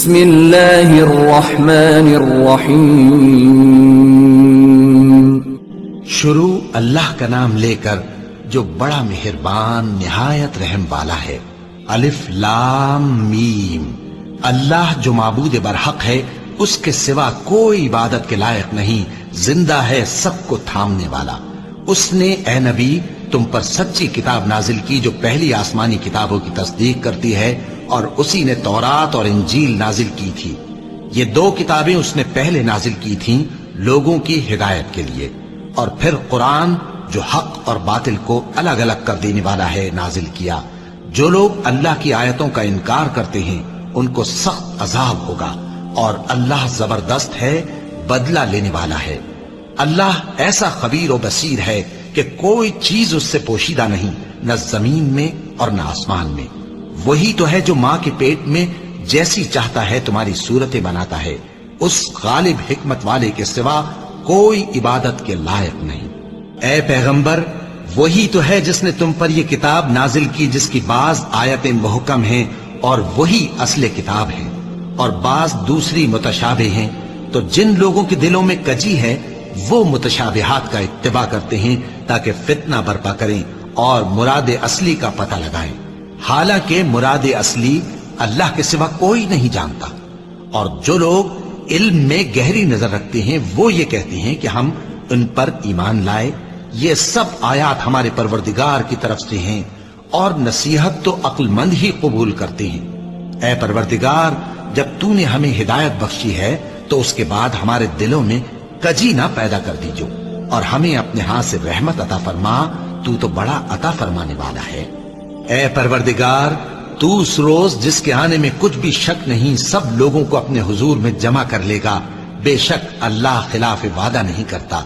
بسم اللہ الرحمن الرحیم. شروع اللہ کا نام لے کر جو بڑا مہربان نہایت رحم والا ہے. الف لام میم. اللہ جو معبود برحق ہے، اس کے سوا کوئی عبادت کے لائق نہیں، زندہ ہے، سب کو تھامنے والا. اس نے اے نبی تم پر سچی کتاب نازل کی جو پہلی آسمانی کتابوں کی تصدیق کرتی ہے، اور اسی نے تورات اور انجیل نازل کی تھی. یہ دو کتابیں اس نے پہلے نازل کی تھیں لوگوں کی ہدایت کے لیے، اور پھر قرآن جو حق اور باطل کو الگ الگ کر دینے والا ہے نازل کیا. جو لوگ اللہ کی آیتوں کا انکار کرتے ہیں ان کو سخت عذاب ہوگا، اور اللہ زبردست ہے، بدلہ لینے والا ہے. اللہ ایسا خبیر و بصیر ہے کہ کوئی چیز اس سے پوشیدہ نہیں، نہ زمین میں اور نہ آسمان میں. وہی تو ہے جو ماں کے پیٹ میں جیسی چاہتا ہے تمہاری صورتیں بناتا ہے. اس غالب حکمت والے کے سوا کوئی عبادت کے لائق نہیں. اے پیغمبر، وہی تو ہے جس نے تم پر یہ کتاب نازل کی جس کی بعض آیتیں محکم ہیں اور وہی اصل کتاب ہے، اور بعض دوسری متشابہ ہیں. تو جن لوگوں کے دلوں میں کجی ہے وہ متشابہات کا اتباع کرتے ہیں تاکہ فتنہ برپا کریں اور مراد اصلی کا پتہ لگائیں، حالانکہ مراد اصلی اللہ کے سوا کوئی نہیں جانتا. اور جو لوگ علم میں گہری نظر رکھتے ہیں وہ یہ کہتے ہیں کہ ہم ان پر ایمان لائے. یہ سب آیات ہمارے پروردگار کی طرف سے ہیں، اور نصیحت تو عقل مند ہی قبول کرتے ہیں. اے پروردگار، جب تو نے ہمیں ہدایت بخشی ہے تو اس کے بعد ہمارے دلوں میں کجی نہ پیدا کر دیجو، اور ہمیں اپنے ہاتھ سے رحمت عطا فرما، تو بڑا عطا فرمانے والا ہے. اے پروردگار، تو اس روز جس کے آنے میں کچھ بھی شک نہیں سب لوگوں کو اپنے حضور میں جمع کر لے گا. بے شک اللہ خلاف وعدہ نہیں کرتا.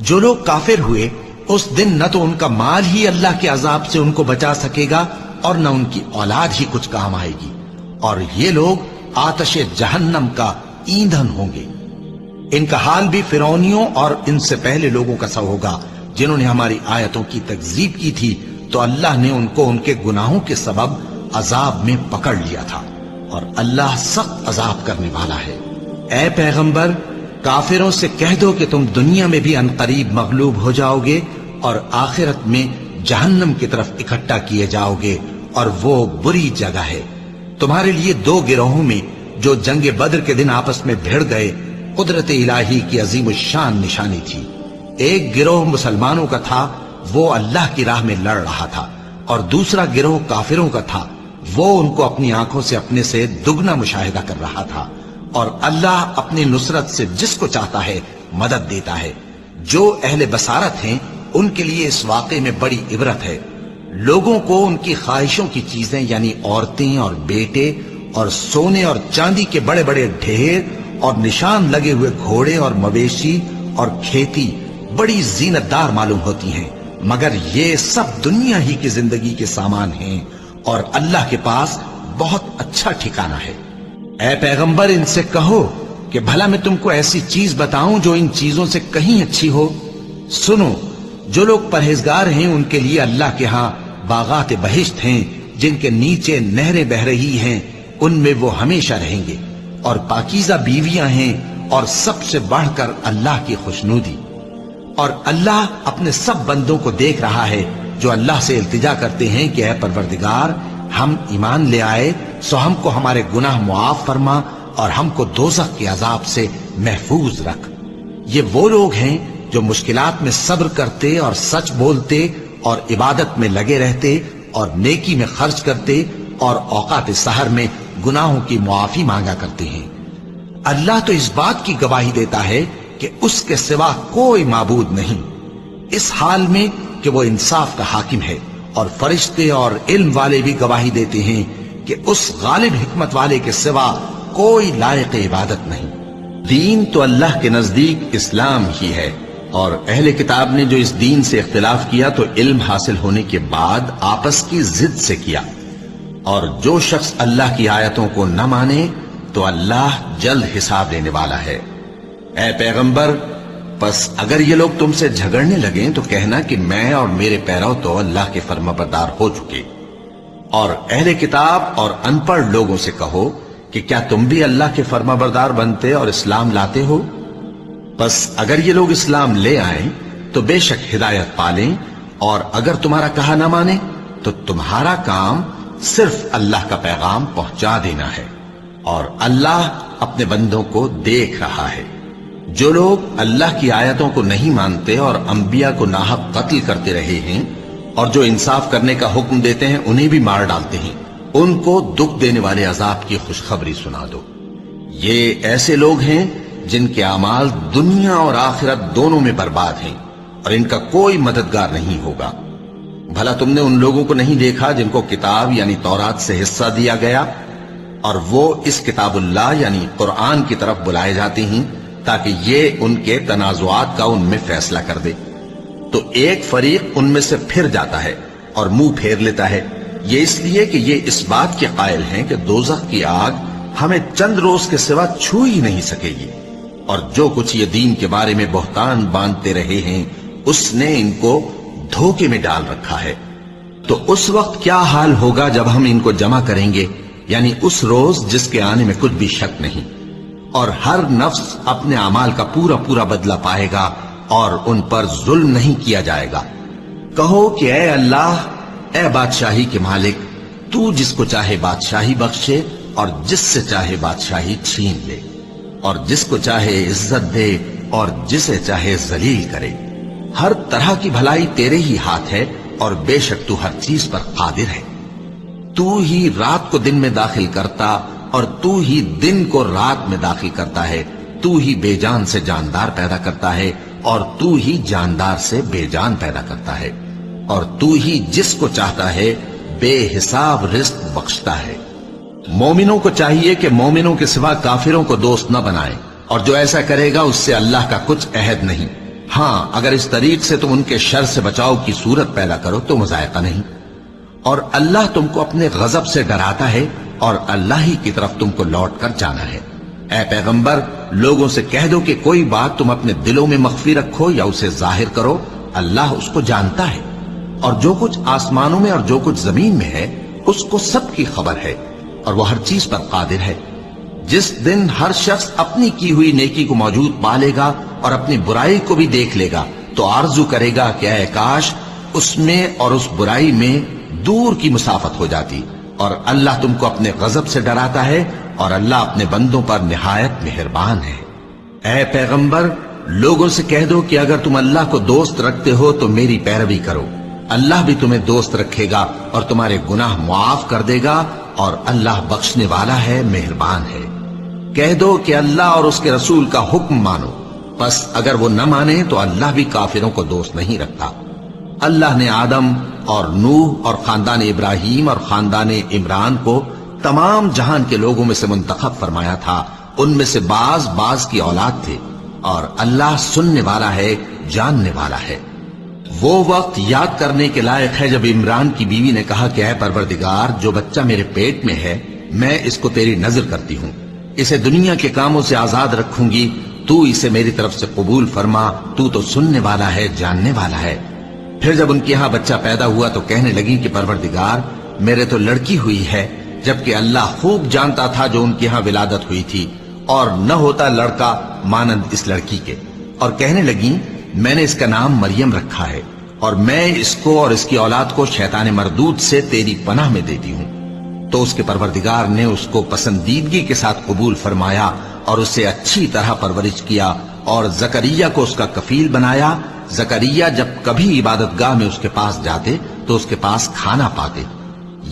جو لوگ کافر ہوئے اس دن نہ تو ان کا مال ہی اللہ کے عذاب سے ان کو بچا سکے گا اور نہ ان کی اولاد ہی کچھ کام آئے گی، اور یہ لوگ آتش جہنم کا ایندھن ہوں گے. ان کا حال بھی فرعونیوں اور ان سے پہلے لوگوں کا سا ہوگا جنہوں نے ہماری آیتوں کی تکذیب کی تھی، تو اللہ نے ان کو ان کے گناہوں کے سبب عذاب میں پکڑ لیا تھا، اور اللہ سخت عذاب کرنے والا ہے. اے پیغمبر، کافروں سے کہہ دو کہ تم دنیا میں بھی عنقریب مغلوب ہو جاؤ گے اور آخرت میں جہنم کی طرف اکٹھا کیے جاؤ گے، اور وہ بری جگہ ہے. تمہارے لیے دو گروہوں میں جو جنگ بدر کے دن آپس میں بھیڑ گئے قدرت الہی کی عظیم الشان نشانی تھی. ایک گروہ مسلمانوں کا تھا، وہ اللہ کی راہ میں لڑ رہا تھا، اور دوسرا گروہ کافروں کا تھا، وہ ان کو اپنی آنکھوں سے اپنے سے دگنا مشاہدہ کر رہا تھا. اور اللہ اپنی نصرت سے جس کو چاہتا ہے مدد دیتا ہے. جو اہل بصارت ہیں ان کے لیے اس واقعے میں بڑی عبرت ہے. لوگوں کو ان کی خواہشوں کی چیزیں یعنی عورتیں اور بیٹے اور سونے اور چاندی کے بڑے بڑے ڈھیر اور نشان لگے ہوئے گھوڑے اور مویشی اور کھیتی بڑی زینت دار معلوم ہوتی ہیں، مگر یہ سب دنیا ہی کی زندگی کے سامان ہیں، اور اللہ کے پاس بہت اچھا ٹھکانہ ہے. اے پیغمبر، ان سے کہو کہ بھلا میں تم کو ایسی چیز بتاؤں جو ان چیزوں سے کہیں اچھی ہو. سنو، جو لوگ پرہیزگار ہیں ان کے لیے اللہ کے ہاں باغات بہشت ہیں جن کے نیچے نہریں بہ رہی ہیں، ان میں وہ ہمیشہ رہیں گے، اور پاکیزہ بیویاں ہیں، اور سب سے بڑھ کر اللہ کی خوشنودی. اور اللہ اپنے سب بندوں کو دیکھ رہا ہے جو اللہ سے التجا کرتے ہیں کہ اے پروردگار، ہم ایمان لے آئے سو ہم کو ہمارے گناہ معاف فرما اور ہم کو دوزخ کے عذاب سے محفوظ رکھ. یہ وہ لوگ ہیں جو مشکلات میں صبر کرتے اور سچ بولتے اور عبادت میں لگے رہتے اور نیکی میں خرچ کرتے اور اوقات سحر میں گناہوں کی معافی مانگا کرتے ہیں. اللہ تو اس بات کی گواہی دیتا ہے کہ اس کے سوا کوئی معبود نہیں، اس حال میں کہ وہ انصاف کا حاکم ہے. اور فرشتے اور علم والے بھی گواہی دیتے ہیں کہ اس غالب حکمت والے کے سوا کوئی لائق عبادت نہیں. دین تو اللہ کے نزدیک اسلام ہی ہے، اور اہل کتاب نے جو اس دین سے اختلاف کیا تو علم حاصل ہونے کے بعد آپس کی ضد سے کیا. اور جو شخص اللہ کی آیتوں کو نہ مانے تو اللہ جلد حساب لینے والا ہے. اے پیغمبر، پس اگر یہ لوگ تم سے جھگڑنے لگیں تو کہنا کہ میں اور میرے پیرو تو اللہ کے فرمانبردار ہو چکے. اور اہل کتاب اور ان پڑھ لوگوں سے کہو کہ کیا تم بھی اللہ کے فرما بردار بنتے اور اسلام لاتے ہو؟ بس اگر یہ لوگ اسلام لے آئیں تو بے شک ہدایت پالیں، اور اگر تمہارا کہا نہ مانے تو تمہارا کام صرف اللہ کا پیغام پہنچا دینا ہے، اور اللہ اپنے بندوں کو دیکھ رہا ہے۔ جو لوگ اللہ کی آیتوں کو نہیں مانتے اور انبیاء کو ناحق قتل کرتے رہے ہیں، اور جو انصاف کرنے کا حکم دیتے ہیں انہیں بھی مار ڈالتے ہیں، ان کو دکھ دینے والے عذاب کی خوشخبری سنا دو۔ یہ ایسے لوگ ہیں جن کے اعمال دنیا اور آخرت دونوں میں برباد ہیں، اور ان کا کوئی مددگار نہیں ہوگا۔ بھلا تم نے ان لوگوں کو نہیں دیکھا جن کو کتاب یعنی تورات سے حصہ دیا گیا، اور وہ اس کتاب اللہ یعنی قرآن کی طرف بلائے جاتے ہیں تاکہ یہ ان کے تنازعات کا ان میں فیصلہ کر دے؟ تو ایک فریق ان میں سے پھر جاتا ہے اور منہ پھیر لیتا ہے، یہ اس لیے کہ یہ اس بات کے قائل ہیں کہ دوزخ کی آگ ہمیں چند روز کے سوا چھو ہی نہیں سکے گی، اور جو کچھ یہ دین کے بارے میں بہتان باندھتے رہے ہیں اس نے ان کو دھوکے میں ڈال رکھا ہے۔ تو اس وقت کیا حال ہوگا جب ہم ان کو جمع کریں گے، یعنی اس روز جس کے آنے میں کچھ بھی شک نہیں، اور ہر نفس اپنے اعمال کا پورا پورا بدلہ پائے گا اور ان پر ظلم نہیں کیا جائے گا۔ کہو کہ اے اللہ، اے بادشاہی کے مالک، تو جس کو چاہے بادشاہی بخشے اور جس سے چاہے بادشاہی چھین لے، اور جس کو چاہے عزت دے اور جسے چاہے ذلیل کرے۔ ہر طرح کی بھلائی تیرے ہی ہاتھ ہے، اور بے شک تو ہر چیز پر قادر ہے۔ تو ہی رات کو دن میں داخل کرتا اور تو ہی دن کو رات میں داخل کرتا ہے، تو ہی بے جان سے جاندار پیدا کرتا ہے اور تو ہی جاندار سے بے جان پیدا کرتا ہے، اور تو ہی جس کو چاہتا ہے بے حساب رزق بخشتا ہے۔ مومنوں کو چاہیے کہ مومنوں کے سوا کافروں کو دوست نہ بنائیں، اور جو ایسا کرے گا اس سے اللہ کا کچھ عہد نہیں۔ ہاں، اگر اس طریق سے تم ان کے شر سے بچاؤ کی صورت پیدا کرو تو مذائقہ نہیں۔ اور اللہ تم کو اپنے غضب سے ڈراتا ہے، اور اللہ ہی کی طرف تم کو لوٹ کر جانا ہے۔ اے پیغمبر، لوگوں سے کہہ دو کہ کوئی بات تم اپنے دلوں میں مخفی رکھو یا اسے ظاہر کرو، اللہ اس کو جانتا ہے، اور جو کچھ آسمانوں میں اور جو کچھ زمین میں ہے اس کو سب کی خبر ہے، اور وہ ہر چیز پر قادر ہے۔ جس دن ہر شخص اپنی کی ہوئی نیکی کو موجود پا لے گا اور اپنی برائی کو بھی دیکھ لے گا تو آرزو کرے گا کہ اے کاش اس میں اور اس برائی میں دور کی مسافت ہو جاتی۔ اور اللہ تم کو اپنے غضب سے ڈراتا ہے، اور اللہ اپنے بندوں پر نہایت مہربان ہے۔ اے پیغمبر، لوگوں سے کہہ دو کہ اگر تم اللہ کو دوست رکھتے ہو تو میری پیروی کرو، اللہ بھی تمہیں دوست رکھے گا اور تمہارے گناہ معاف کر دے گا، اور اللہ بخشنے والا ہے، مہربان ہے۔ کہہ دو کہ اللہ اور اس کے رسول کا حکم مانو، پس اگر وہ نہ مانے تو اللہ بھی کافروں کو دوست نہیں رکھتا۔ اللہ نے آدم اور نوح اور خاندان ابراہیم اور خاندان عمران کو تمام جہان کے لوگوں میں سے منتخب فرمایا تھا، ان میں سے بعض بعض کی اولاد تھے، اور اللہ سننے والا ہے، جاننے والا ہے۔ وہ وقت یاد کرنے کے لائق ہے جب عمران کی بیوی نے کہا کہ اے پروردگار، جو بچہ میرے پیٹ میں ہے میں اس کو تیری نذر کرتی ہوں، اسے دنیا کے کاموں سے آزاد رکھوں گی، تو اسے میری طرف سے قبول فرما، تو سننے والا ہے، جاننے والا ہے۔ پھر جب ان کے ہاں بچہ پیدا ہوا تو کہنے لگی کہ پروردگار، میرے تو لڑکی ہوئی ہے، جبکہ اللہ خوب جانتا تھا جو ان کے ہاں ولادت ہوئی تھی، اور نہ ہوتا لڑکا مانند اس لڑکی کے۔ اور کہنے لگی میں نے اس کا نام مریم رکھا ہے، اور میں اس کو اور اس کی اولاد کو شیطان مردود سے تیری پناہ میں دیتی ہوں۔ تو اس کے پروردگار نے اس کو پسندیدگی کے ساتھ قبول فرمایا اور اسے اچھی طرح پرورش کیا، اور زکریا کو اس کا کفیل بنایا۔ زکریا جب کبھی عبادت گاہ میں اس کے پاس جاتے تو اس کے پاس کھانا پاتے۔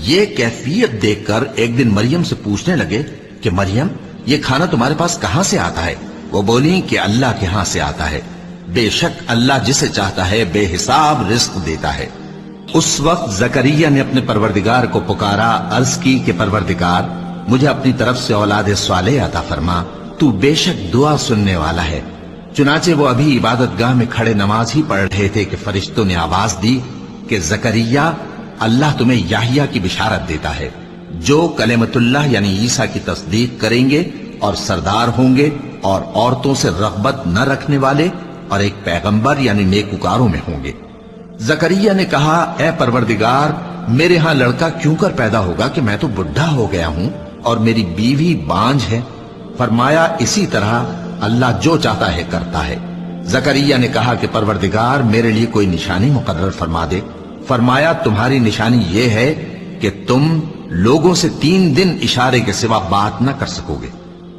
یہ کیفیت دیکھ کر ایک دن مریم سے پوچھنے لگے کہ مریم، یہ کھانا تمہارے پاس کہاں سے آتا ہے؟ وہ بولی کہ اللہ کے ہاں سے آتا ہے، بے شک اللہ جسے چاہتا ہے بے حساب رزق دیتا ہے۔ اس وقت زکریا نے اپنے پروردگار کو پکارا، عرض کی کہ پروردگار، مجھے اپنی طرف سے اولاد صالح عطا فرما، تو بے شک دعا سننے والا ہے۔ چنانچہ وہ ابھی عبادت گاہ میں کھڑے نماز ہی پڑھ رہے تھے کہ فرشتوں نے آواز دی کہ زکریا، اللہ تمہیں یحییٰ کی بشارت دیتا ہے، جو کلمۃ اللہ یعنی عیسیٰ کی تصدیق کریں گے اور سردار ہوں گے اور عورتوں سے رغبت نہ رکھنے والے اور ایک پیغمبر یعنی نیکوکاروں میں ہوں گے۔ زکریا نے کہا، اے پروردگار، میرے ہاں لڑکا کیوں کر پیدا ہوگا کہ میں تو بڈھا ہو گیا ہوں اور میری بیوی بانجھ ہے؟ فرمایا اسی طرح اللہ جو چاہتا ہے کرتا ہے۔ زکریا نے کہا کہ پروردگار میرے لیے کوئی نشانی مقرر فرما دے۔ فرمایا تمہاری نشانی یہ ہے کہ تم لوگوں سے 3 دن اشارے کے سوا بات نہ کر سکو گے،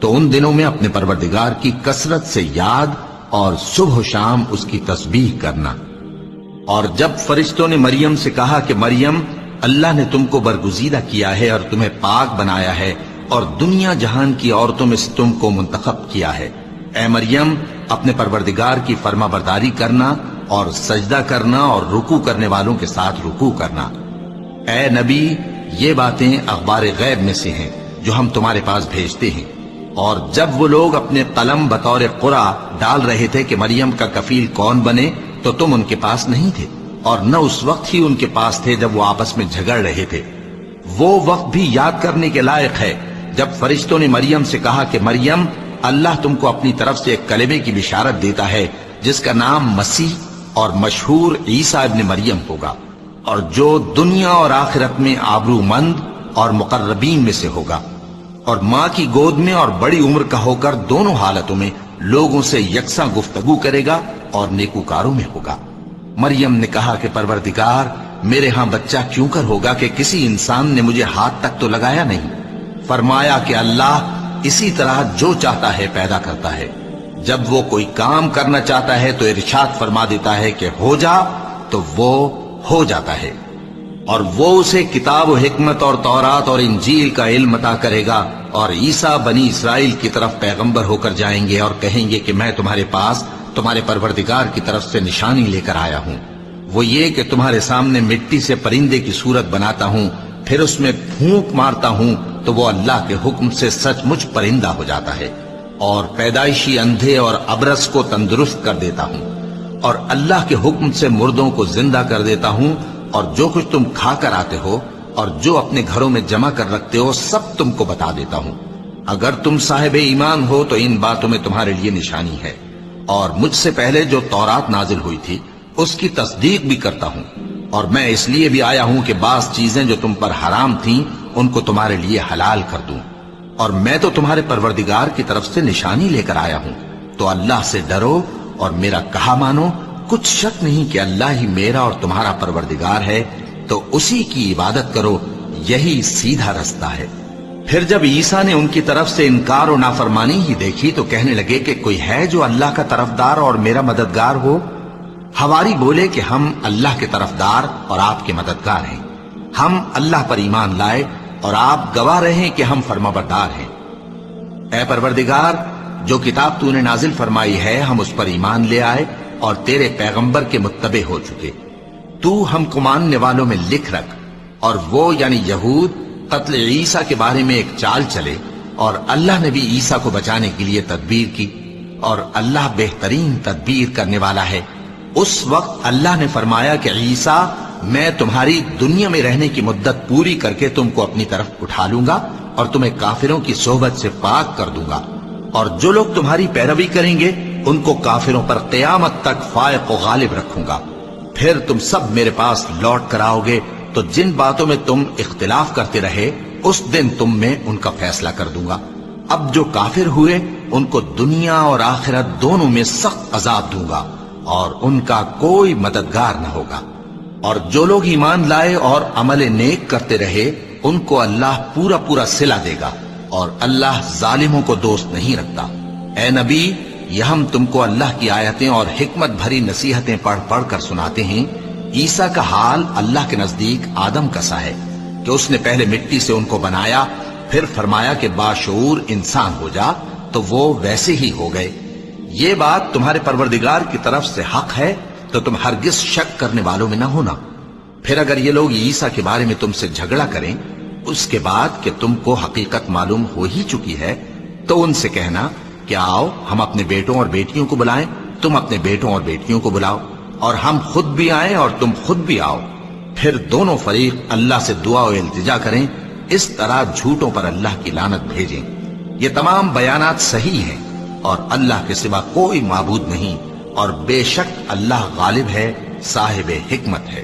تو ان دنوں میں اپنے پروردگار کی کثرت سے یاد اور صبح و شام اس کی تسبیح کرنا۔ اور جب فرشتوں نے مریم سے کہا کہ مریم، اللہ نے تم کو برگزیدہ کیا ہے اور تمہیں پاک بنایا ہے اور دنیا جہان کی عورتوں میں سے تم کو منتخب کیا ہے، اے مریم اپنے پروردگار کی فرما برداری کرنا اور سجدہ کرنا اور رکوع کرنے والوں کے ساتھ رکوع کرنا۔ اے نبی، یہ باتیں اخبار غیب میں سے ہیں جو ہم تمہارے پاس بھیجتے ہیں۔ اور جب وہ لوگ اپنے قلم بطور قرعہ ڈال رہے تھے کہ مریم کا کفیل کون بنے، تو تم ان کے پاس نہیں تھے، اور نہ اس وقت ہی ان کے پاس تھے جب وہ آپس میں جھگڑ رہے تھے۔ وہ وقت بھی یاد کرنے کے لائق ہے جب فرشتوں نے مریم سے کہا کہ مریم، اللہ تم کو اپنی طرف سے ایک کلمے کی بشارت دیتا ہے جس کا نام مسیح اور مشہور عیسیٰ ابن مریم ہوگا، اور جو دنیا اور آخرت میں آبرو مند اور مقربین میں سے ہوگا، اور ماں کی گود میں اور بڑی عمر کا ہو کر دونوں حالتوں میں لوگوں سے یکساں گفتگو کرے گا اور نیکوکاروں میں ہوگا۔ مریم نے کہا کہ پروردگار، میرے ہاں بچہ کیوں کر ہوگا کہ کسی انسان نے مجھے ہاتھ تک تو لگایا نہیں۔ فرمایا کہ اللہ اسی طرح جو چاہتا ہے پیدا کرتا ہے، جب وہ کوئی کام کرنا چاہتا ہے تو ارشاد فرما دیتا ہے کہ ہو جا، تو وہ ہو جاتا ہے۔ اور وہ اسے کتاب و حکمت اور تورات اور انجیل کا علم عطا کرے گا، اور عیسیٰ بنی اسرائیل کی طرف پیغمبر ہو کر جائیں گے اور کہیں گے کہ میں تمہارے پاس تمہارے پروردگار کی طرف سے نشانی لے کر آیا ہوں، وہ یہ کہ تمہارے سامنے مٹی سے پرندے کی صورت بناتا ہوں، پھر اس میں پھونک مارتا ہوں تو وہ اللہ کے حکم سے سچ مچ پرندہ ہو جاتا ہے، اور پیدائشی اندھے اور ابرص کو تندرست کر دیتا ہوں، اور اللہ کے حکم سے مردوں کو زندہ کر دیتا ہوں، اور جو کچھ تم کھا کر آتے ہو اور جو اپنے گھروں میں جمع کر رکھتے ہو سب تم کو بتا دیتا ہوں۔ اگر تم صاحب ایمان ہو تو ان باتوں میں تمہارے لیے نشانی ہے، اور مجھ سے پہلے جو تورات نازل ہوئی تھی اس کی تصدیق بھی کرتا ہوں، اور میں اس لیے بھی آیا ہوں کہ بعض چیزیں جو تم پر حرام تھیں ان کو تمہارے لیے حلال کر دوں، اور میں تو تمہارے پروردگار کی طرف سے نشانی لے کر آیا ہوں، تو اللہ سے ڈرو اور میرا کہا مانو۔ کچھ شک نہیں کہ اللہ ہی میرا اور تمہارا پروردگار ہے، تو اسی کی عبادت کرو، یہی سیدھا رستہ ہے۔ پھر جب عیسیٰ نے ان کی طرف سے انکار و نافرمانی ہی دیکھی تو کہنے لگے کہ کوئی ہے جو اللہ کا طرفدار اور میرا مددگار ہو؟ حواری بولے کہ ہم اللہ کے طرفدار اور آپ کے مددگار ہیں، ہم اللہ پر ایمان لائے اور آپ گواہ رہیں کہ ہم فرما بردار ہیں۔ اے پروردگار، جو کتاب تو نے نازل فرمائی ہے ہم اس پر ایمان لے آئے اور تیرے پیغمبر کے متبع ہو چکے، تو ہم کو ماننے والوں میں لکھ رکھ۔ اور وہ یعنی یہود قتل عیسیٰ کے بارے میں ایک چال چلے، اور اللہ نے بھی عیسیٰ کو بچانے کے لیے تدبیر کی، اور اللہ بہترین تدبیر کرنے والا ہے۔ اس وقت اللہ نے فرمایا کہ عیسیٰ، میں تمہاری دنیا میں رہنے کی مدت پوری کر کے تم کو اپنی طرف اٹھا لوں گا اور تمہیں کافروں کی صحبت سے پاک کر دوں گا، اور جو لوگ تمہاری پیروی کریں گے ان کو کافروں پر قیامت تک فائق و غالب رکھوں گا۔ پھر تم سب میرے پاس لوٹ کر آؤ گے، تو جن باتوں میں تم اختلاف کرتے رہے اس دن تم میں ان کا فیصلہ کر دوں گا۔ اب جو کافر ہوئے ان کو دنیا اور آخرت دونوں میں سخت عذاب دوں گا، اور ان کا کوئی مددگار نہ ہوگا۔ اور جو لوگ ایمان لائے اور عمل نیک کرتے رہے ان کو اللہ پورا پورا صلہ دے گا، اور اللہ ظالموں کو دوست نہیں رکھتا۔ اے نبی، یہ ہم تم کو اللہ کی آیتیں اور حکمت بھری نصیحتیں پڑھ پڑھ کر سناتے ہیں۔ عیسیٰ کا حال اللہ کے نزدیک آدم کا سا ہے کہ اس نے پہلے مٹی سے ان کو بنایا، پھر فرمایا کہ باشعور انسان ہو جا، تو وہ ویسے ہی ہو گئے۔ یہ بات تمہارے پروردگار کی طرف سے حق ہے، تو تم ہرگز شک کرنے والوں میں نہ ہونا۔ پھر اگر یہ لوگ عیسیٰ کے بارے میں تم سے جھگڑا کریں اس کے بعد کہ تم کو حقیقت معلوم ہو ہی چکی ہے، تو ان سے کہنا کہ آؤ ہم اپنے بیٹوں اور بیٹیوں کو بلائیں، تم اپنے بیٹوں اور بیٹیوں کو بلاؤ، اور ہم خود بھی آئیں اور تم خود بھی آؤ، پھر دونوں فریق اللہ سے دعا و التجا کریں، اس طرح جھوٹوں پر اللہ کی لعنت بھیجیں۔ یہ تمام بیانات صحیح ہیں، اور اللہ کے سوا کوئی معبود نہیں، اور بے شک اللہ غالب ہے، صاحب حکمت ہے۔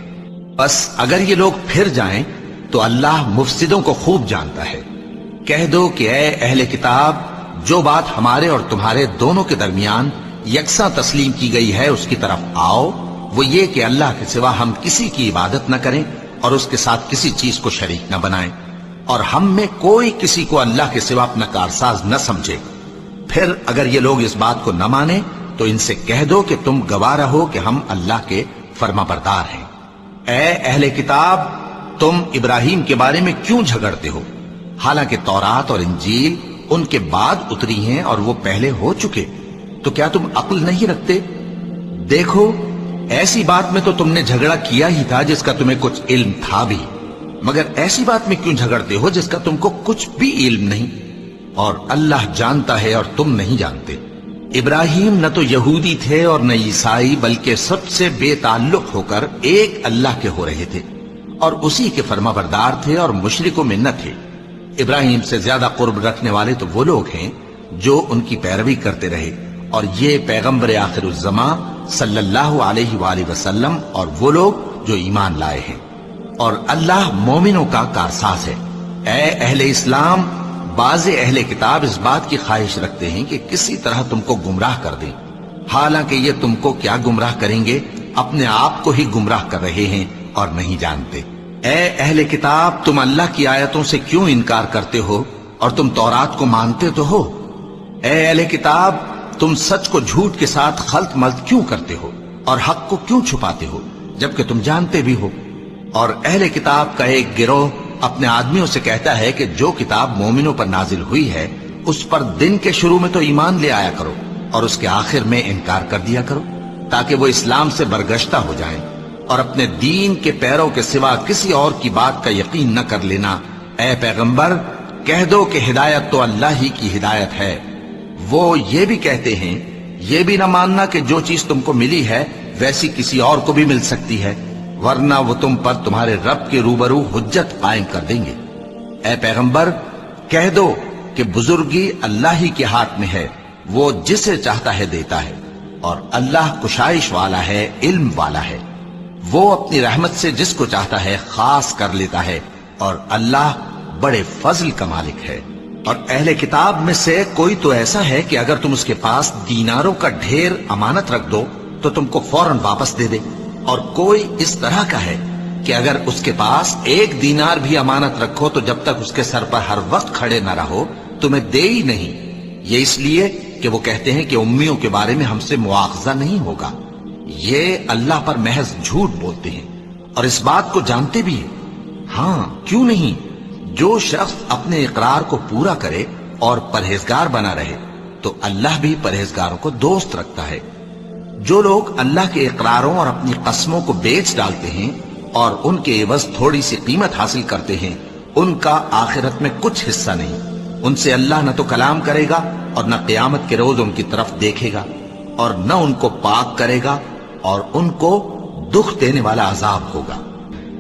بس اگر یہ لوگ پھر جائیں تو اللہ مفسدوں کو خوب جانتا ہے۔ کہہ دو کہ اے اہل کتاب، جو بات ہمارے اور تمہارے دونوں کے درمیان یکساں تسلیم کی گئی ہے اس کی طرف آؤ، وہ یہ کہ اللہ کے سوا ہم کسی کی عبادت نہ کریں اور اس کے ساتھ کسی چیز کو شریک نہ بنائیں، اور ہم میں کوئی کسی کو اللہ کے سوا اپنا کارساز نہ سمجھے۔ پھر اگر یہ لوگ اس بات کو نہ مانیں تو ان سے کہہ دو کہ تم گواہ رہو کہ ہم اللہ کے فرما بردار ہیں۔ اے اہل کتاب، تم ابراہیم کے بارے میں کیوں جھگڑتے ہو؟ حالانکہ تورات اور انجیل ان کے بعد اتری ہیں اور وہ پہلے ہو چکے، تو کیا تم عقل نہیں رکھتے؟ دیکھو، ایسی بات میں تو تم نے جھگڑا کیا ہی تھا جس کا تمہیں کچھ علم تھا بھی، مگر ایسی بات میں کیوں جھگڑتے ہو جس کا تم کو کچھ بھی علم نہیں؟ اور اللہ جانتا ہے اور تم نہیں جانتے۔ ابراہیم نہ تو یہودی تھے اور نہ عیسائی، بلکہ سب سے بے تعلق ہو کر ایک اللہ کے ہو رہے تھے اور اسی کے فرما بردار تھے اور مشرکوں میں نہ تھے۔ ابراہیم سے زیادہ قرب رکھنے والے تو وہ لوگ ہیں جو ان کی پیروی کرتے رہے، اور یہ پیغمبر آخر الزماں صلی اللہ علیہ وآلہ وسلم اور وہ لوگ جو ایمان لائے ہیں، اور اللہ مومنوں کا کارساز ہے۔ اے اہل اسلام، بعض اہل کتاب اس بات کی خواہش رکھتے ہیں کہ کسی طرح تم کو گمراہ کر دیں، حالانکہ یہ تم کو کیا گمراہ کریں گے، اپنے آپ کو ہی گمراہ کر رہے ہیں اور نہیں جانتے۔ اے اہل کتاب، تم اللہ کی آیتوں سے کیوں انکار کرتے ہو اور تم تورات کو مانتے تو ہو؟ اے اہل کتاب، تم سچ کو جھوٹ کے ساتھ خلط ملط کیوں کرتے ہو اور حق کو کیوں چھپاتے ہو جبکہ تم جانتے بھی ہو؟ اور اہل کتاب کا ایک گروہ اپنے آدمیوں سے کہتا ہے کہ جو کتاب مومنوں پر نازل ہوئی ہے اس پر دن کے شروع میں تو ایمان لے آیا کرو اور اس کے آخر میں انکار کر دیا کرو، تاکہ وہ اسلام سے برگشتہ ہو جائیں اور اپنے دین کے پیروں کے سوا کسی اور کی بات کا یقین نہ کر لینا۔ اے پیغمبر، کہہ دو کہ ہدایت تو اللہ ہی کی ہدایت ہے۔ وہ یہ بھی کہتے ہیں، یہ بھی نہ ماننا کہ جو چیز تم کو ملی ہے ویسی کسی اور کو بھی مل سکتی ہے، ورنہ وہ تم پر تمہارے رب کے روبرو حجت قائم کر دیں گے۔ اے پیغمبر، کہہ دو کہ بزرگی اللہ ہی کے ہاتھ میں ہے، وہ جسے چاہتا ہے دیتا ہے، اور اللہ کشائش والا ہے، علم والا ہے۔ وہ اپنی رحمت سے جس کو چاہتا ہے خاص کر لیتا ہے، اور اللہ بڑے فضل کا مالک ہے۔ اور اہل کتاب میں سے کوئی تو ایسا ہے کہ اگر تم اس کے پاس دیناروں کا ڈھیر امانت رکھ دو تو تم کو فوراً واپس دے دے، اور کوئی اس طرح کا ہے کہ اگر اس کے پاس 1 دینار بھی امانت رکھو تو جب تک اس کے سر پر ہر وقت کھڑے نہ رہو تمہیں دے ہی نہیں۔ یہ اس لیے کہ وہ کہتے ہیں کہ امیوں کے بارے میں ہم سے مواخذہ نہیں ہوگا۔ یہ اللہ پر محض جھوٹ بولتے ہیں اور اس بات کو جانتے بھی ہیں۔ ہاں، کیوں نہیں؟ جو شخص اپنے اقرار کو پورا کرے اور پرہیزگار بنا رہے تو اللہ بھی پرہیزگاروں کو دوست رکھتا ہے۔ جو لوگ اللہ کے اقراروں اور اپنی قسموں کو بیچ ڈالتے ہیں اور ان کے عوض تھوڑی سی قیمت حاصل کرتے ہیں، ان کا آخرت میں کچھ حصہ نہیں۔ ان سے اللہ نہ تو کلام کرے گا اور نہ قیامت کے روز ان کی طرف دیکھے گا، اور نہ ان کو پاک کرے گا، اور ان کو دکھ دینے والا عذاب ہوگا۔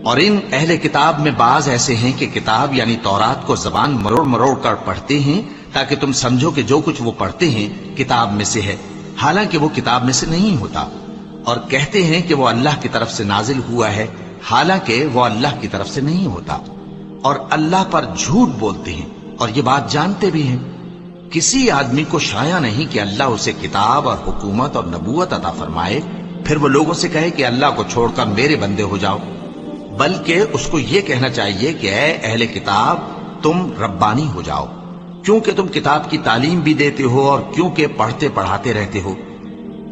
اور ان اہل کتاب میں بعض ایسے ہیں کہ کتاب یعنی تورات کو زبان مروڑ مروڑ کر پڑھتے ہیں تاکہ تم سمجھو کہ جو کچھ وہ پڑھتے ہیں کتاب میں سے ہے، حالانکہ وہ کتاب میں سے نہیں ہوتا، اور کہتے ہیں کہ وہ اللہ کی طرف سے نازل ہوا ہے، حالانکہ وہ اللہ کی طرف سے نہیں ہوتا، اور اللہ پر جھوٹ بولتے ہیں اور یہ بات جانتے بھی ہیں۔ کسی آدمی کو شایع نہیں کہ اللہ اسے کتاب اور حکومت اور نبوت عطا فرمائے پھر وہ لوگوں سے کہے کہ اللہ کو چھوڑ کر میرے بندے ہو جاؤ، بلکہ اس کو یہ کہنا چاہیے کہ اے اہل کتاب، تم ربانی ہو جاؤ، کیونکہ تم کتاب کی تعلیم بھی دیتے ہو اور کیونکہ پڑھتے پڑھاتے رہتے ہو۔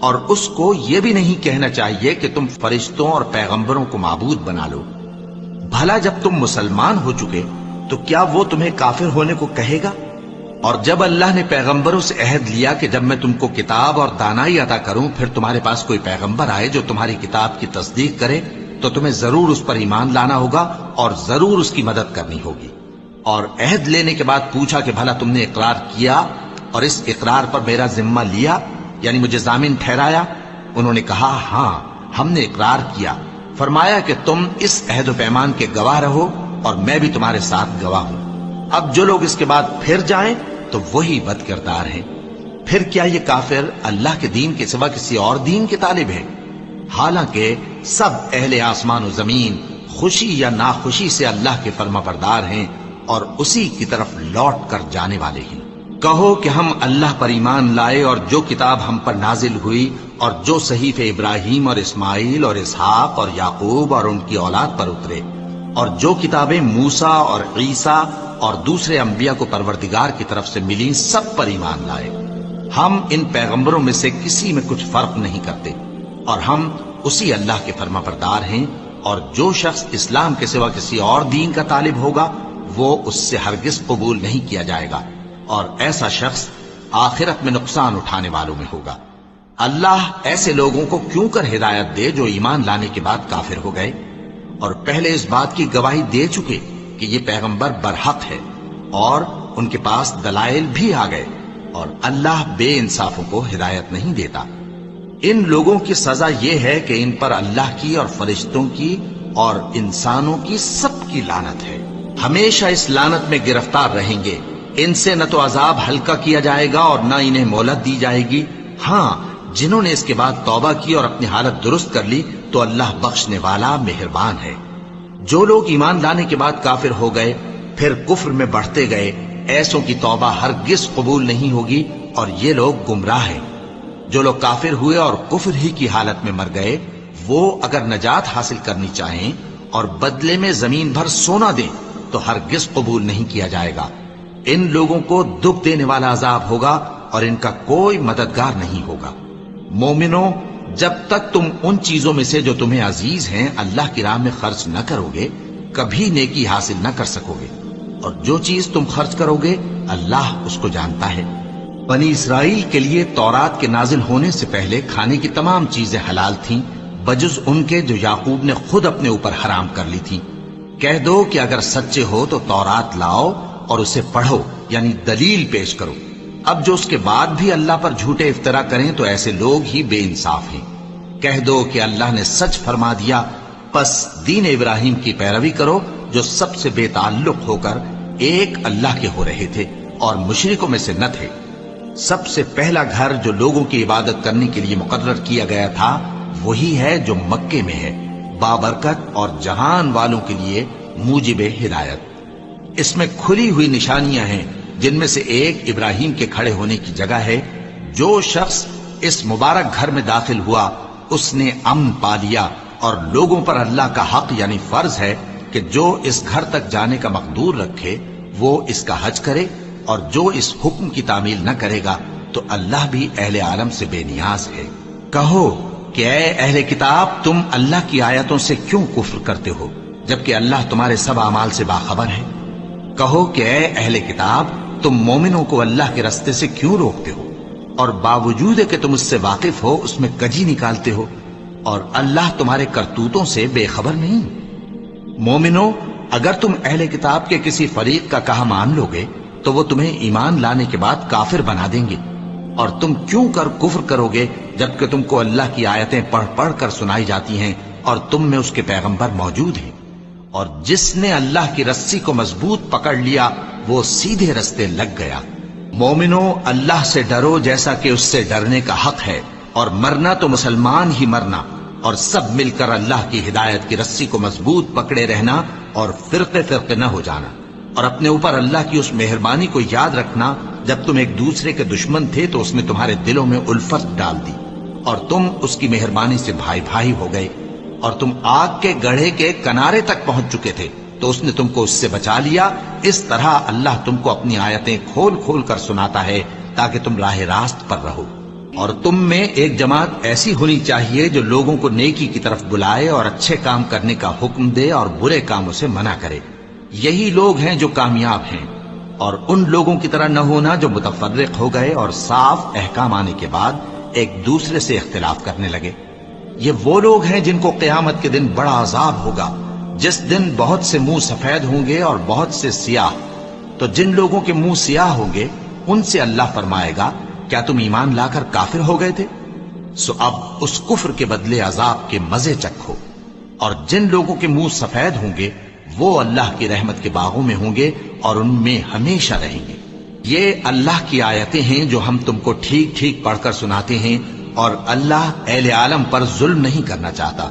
اور اس کو یہ بھی نہیں کہنا چاہیے کہ تم فرشتوں اور پیغمبروں کو معبود بنا لو۔ بھلا جب تم مسلمان ہو چکے تو کیا وہ تمہیں کافر ہونے کو کہے گا؟ اور جب اللہ نے پیغمبروں سے عہد لیا کہ جب میں تم کو کتاب اور دانائی عطا کروں پھر تمہارے پاس کوئی پیغمبر آئے جو تمہاری کتاب کی تصدیق کرے تو تمہیں ضرور اس پر ایمان لانا ہوگا اور ضرور اس کی مدد کرنی ہوگی۔ اور عہد لینے کے بعد پوچھا کہ بھلا تم نے اقرار کیا اور اس اقرار پر میرا ذمہ لیا، یعنی مجھے ضامن ٹھہرایا؟ انہوں نے کہا ہاں، ہم نے اقرار کیا۔ فرمایا کہ تم اس عہد و پیمان کے گواہ رہو اور میں بھی تمہارے ساتھ گواہ ہوں۔ اب جو لوگ اس کے بعد پھر جائیں تو وہی بد کردار ہیں۔ پھر کیا یہ کافر اللہ کے دین کے سوا کسی اور دین کے طالب ہے؟ حالانکہ سب اہل آسمان و زمین خوشی یا ناخوشی سے اللہ کے فرما بردار ہیں اور اسی کی طرف لوٹ کر جانے والے ہیں۔ کہو کہ ہم اللہ پر ایمان لائے اور جو کتاب ہم پر نازل ہوئی اور جو صحیفے ابراہیم اور اسماعیل اور اسحاق اور یعقوب اور ان کی اولاد پر اترے، اور جو کتابیں موسیٰ اور عیسیٰ اور دوسرے انبیاء کو پروردگار کی طرف سے ملیں، سب پر ایمان لائے۔ ہم ان پیغمبروں میں سے کسی میں کچھ فرق نہیں کرتے، اور ہم اسی اللہ کے فرما بردار ہیں، اور جو شخص اسلام کے سوا کسی اور دین کا طالب ہوگا وہ اس سے ہرگز قبول نہیں کیا جائے گا، اور ایسا شخص آخرت میں نقصان اٹھانے والوں میں ہوگا۔ اللہ ایسے لوگوں کو کیوں کر ہدایت دے جو ایمان لانے کے بعد کافر ہو گئے اور پہلے اس بات کی گواہی دے چکے کہ یہ پیغمبر برحق ہے اور ان کے پاس دلائل بھی آ گئے، اور اللہ بے انصافوں کو ہدایت نہیں دیتا۔ ان لوگوں کی سزا یہ ہے کہ ان پر اللہ کی اور فرشتوں کی اور انسانوں کی سب کی لعنت ہے، ہمیشہ اس لعنت میں گرفتار رہیں گے۔ ان سے نہ تو عذاب ہلکا کیا جائے گا اور نہ انہیں مہلت دی جائے گی۔ ہاں، جنہوں نے اس کے بعد توبہ کی اور اپنی حالت درست کر لی تو اللہ بخشنے والا مہربان ہے۔ جو لوگ ایمان لانے کے بعد کافر ہو گئے پھر کفر میں بڑھتے گئے، ایسوں کی توبہ ہرگز قبول نہیں ہوگی اور یہ لوگ گمراہ ہیں۔ جو لوگ کافر ہوئے اور کفر ہی کی حالت میں مر گئے، وہ اگر نجات حاصل کرنی چاہیں اور بدلے میں زمین بھر سونا دیں تو ہرگز قبول نہیں کیا جائے گا۔ ان لوگوں کو دکھ دینے والا عذاب ہوگا اور ان کا کوئی مددگار نہیں ہوگا۔ مومنوں، جب تک تم ان چیزوں میں سے جو تمہیں عزیز ہیں اللہ کی راہ میں خرچ نہ کرو گے، کبھی نیکی حاصل نہ کر سکو گے، اور جو چیز تم خرچ کرو گے اللہ اس کو جانتا ہے۔ بنی اسرائیل کے لیے تورات کے نازل ہونے سے پہلے کھانے کی تمام چیزیں حلال تھیں بجز ان کے جو یعقوب نے خود اپنے اوپر حرام کر لی تھیں۔ کہہ دو کہ اگر سچے ہو تو تورات لاؤ اور اسے پڑھو، یعنی دلیل پیش کرو۔ اب جو اس کے بعد بھی اللہ پر جھوٹے افطرا کریں تو ایسے لوگ ہی بے انصاف ہیں۔ کہہ دو کہ اللہ نے سچ فرما دیا، پس دین ابراہیم کی پیروی کرو جو سب سے بے تعلق ہو کر ایک اللہ کے ہو رہے تھے اور مشرکوں میں سے نہ تھے۔ سب سے پہلا گھر جو لوگوں کی عبادت کرنے کے لیے مقرر کیا گیا تھا وہی ہے جو مکے میں ہے، بابرکت اور جہان والوں کے لیے موجب ہدایت۔ اس میں کھلی ہوئی نشانیاں ہیں جن میں سے ایک ابراہیم کے کھڑے ہونے کی جگہ ہے۔ جو شخص اس مبارک گھر میں داخل ہوا اس نے امن پا لیا، اور لوگوں پر اللہ کا حق یعنی فرض ہے کہ جو اس گھر تک جانے کا مقدور رکھے وہ اس کا حج کرے، اور جو اس حکم کی تعمیل نہ کرے گا تو اللہ بھی اہل عالم سے بے نیاز ہے۔ کہو کہ اے اہل کتاب، تم اللہ کی آیتوں سے کیوں کفر کرتے ہو جبکہ اللہ تمہارے سب اعمال سے باخبر ہے؟ کہو کہ اے اہل کتاب، تم مومنوں کو اللہ کے رستے سے کیوں روکتے ہو اور باوجود کہ تم اس سے واقف ہو اس میں کجی نکالتے ہو، اور اللہ تمہارے کرتوتوں سے بے خبر نہیں؟ مومنوں، اگر تم اہل کتاب کے کسی فریق کا کہا مان لو گے تو وہ تمہیں ایمان لانے کے بعد کافر بنا دیں گے، اور تم کیوں کر کفر کرو گے جبکہ تم کو اللہ کی آیتیں پڑھ پڑھ کر سنائی جاتی ہیں اور تم میں اس کے پیغمبر موجود ہیں؟ اور جس نے اللہ کی رسی کو مضبوط پکڑ لیا وہ سیدھے رستے لگ گیا۔ مومنوں، اللہ سے ڈرو جیسا کہ اس سے ڈرنے کا حق ہے، اور مرنا تو مسلمان ہی مرنا، اور سب مل کر اللہ کی ہدایت کی رسی کو مضبوط پکڑے رہنا اور فرقے فرقے نہ ہو جانا، اور اپنے اوپر اللہ کی اس مہربانی کو یاد رکھنا جب تم ایک دوسرے کے دشمن تھے تو اس نے تمہارے دلوں میں الفت ڈال دی اور تم اس کی مہربانی سے بھائی بھائی ہو گئے، اور تم آگ کے گڑھے کے کنارے تک پہنچ چکے تھے تو اس نے تم کو اس سے بچا لیا۔ اس طرح اللہ تم کو اپنی آیتیں کھول کھول کر سناتا ہے تاکہ تم راہ راست پر رہو۔ اور تم میں ایک جماعت ایسی ہونی چاہیے جو لوگوں کو نیکی کی طرف بلائے اور اچھے کام کرنے کا حکم دے اور برے کاموں سے منع کرے۔ یہی لوگ ہیں جو کامیاب ہیں، اور ان لوگوں کی طرح نہ ہونا جو متفرق ہو گئے اور صاف احکام آنے کے بعد ایک دوسرے سے اختلاف کرنے لگے۔ یہ وہ لوگ ہیں جن کو قیامت کے دن بڑا عذاب ہوگا، جس دن بہت سے منہ سفید ہوں گے اور بہت سے سیاہ۔ تو جن لوگوں کے منہ سیاہ ہوں گے ان سے اللہ فرمائے گا، کیا تم ایمان لا کر کافر ہو گئے تھے؟ سو اب اس کفر کے بدلے عذاب کے مزے چکھو۔ اور جن لوگوں کے منہ سفید ہوں گے وہ اللہ کی رحمت کے باغوں میں ہوں گے اور ان میں ہمیشہ رہیں گے۔ یہ اللہ کی آیتیں ہیں جو ہم تم کو ٹھیک ٹھیک پڑھ کر سناتے ہیں، اور اللہ اہل عالم پر ظلم نہیں کرنا چاہتا،